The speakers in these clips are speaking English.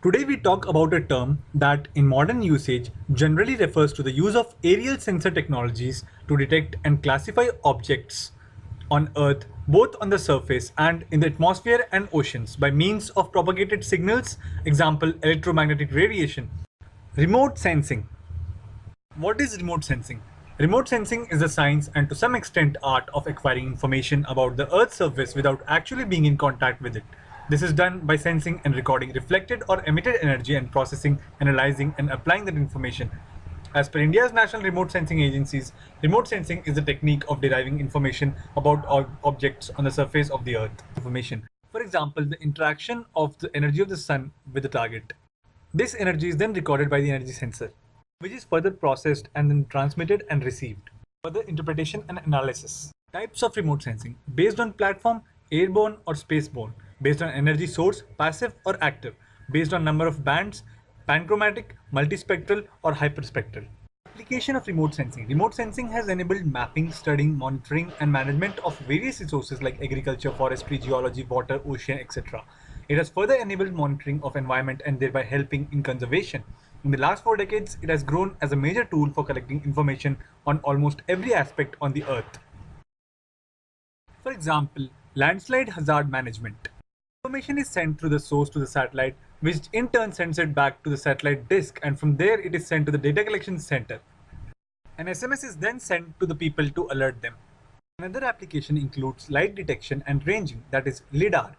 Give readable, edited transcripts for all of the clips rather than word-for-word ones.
Today we talk about a term that in modern usage generally refers to the use of aerial sensor technologies to detect and classify objects on Earth, both on the surface and in the atmosphere and oceans by means of propagated signals, example electromagnetic radiation. Remote sensing. What is remote sensing? Remote sensing is the science and to some extent art of acquiring information about the Earth's surface without actually being in contact with it. This is done by sensing and recording reflected or emitted energy and processing, analyzing and applying that information. As per India's national remote sensing agencies, remote sensing is the technique of deriving information about objects on the surface of the Earth. Information. For example, the interaction of the energy of the sun with the target. This energy is then recorded by the energy sensor, which is further processed and then transmitted and received. Further interpretation and analysis. Types of remote sensing based on platform, airborne or spaceborne, based on energy source, passive or active, based on number of bands, panchromatic, multispectral or hyperspectral. Application of remote sensing. Remote sensing has enabled mapping, studying, monitoring and management of various resources like agriculture, forestry, geology, water, ocean, etc. It has further enabled monitoring of environment and thereby helping in conservation. In the last 4 decades, it has grown as a major tool for collecting information on almost every aspect on the Earth. For example, landslide hazard management. Information is sent through the source to the satellite, which in turn sends it back to the satellite disk, and from there it is sent to the data collection center. An SMS is then sent to the people to alert them. Another application includes light detection and ranging, that is LIDAR.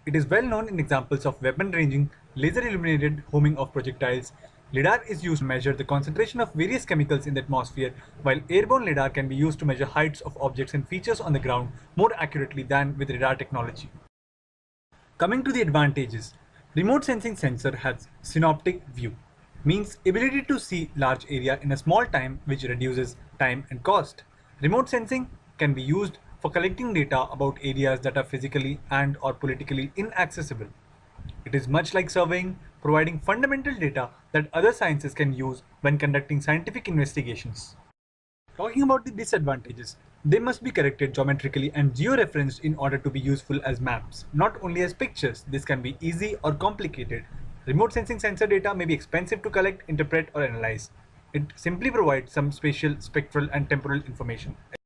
It is well known in examples of weapon ranging, laser illuminated homing of projectiles. LIDAR is used to measure the concentration of various chemicals in the atmosphere, while airborne LIDAR can be used to measure heights of objects and features on the ground more accurately than with radar technology. Coming to the advantages, remote sensing sensor has synoptic view, means ability to see large area in a small time, which reduces time and cost. Remote sensing can be used for collecting data about areas that are physically and or politically inaccessible. It is much like surveying, providing fundamental data that other sciences can use when conducting scientific investigations. Talking about the disadvantages, they must be corrected geometrically and georeferenced in order to be useful as maps, not only as pictures. This can be easy or complicated. Remote sensing sensor data may be expensive to collect, interpret or analyze. It simply provides some spatial, spectral and temporal information.